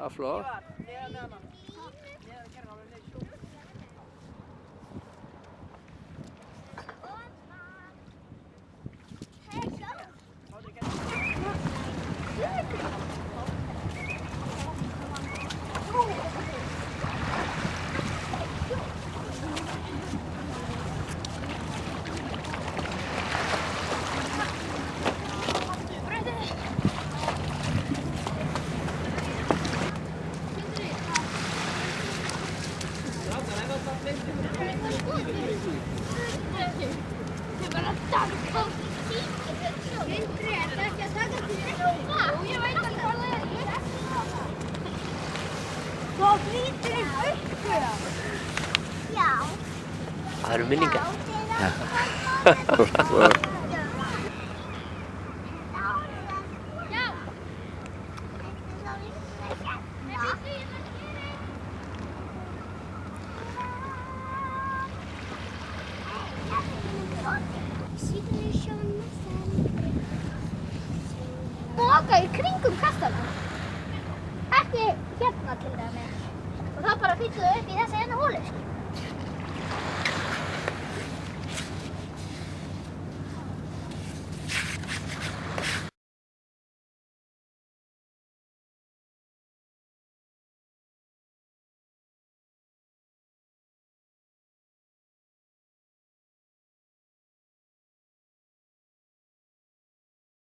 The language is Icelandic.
Ja, flott. Hvað flýtur í burtu? Já. Það eru minningar. Moka í kringum kastalann. Ekki hérna til dæmis. Og þá bara fyllir þau upp í þessa einu hólu.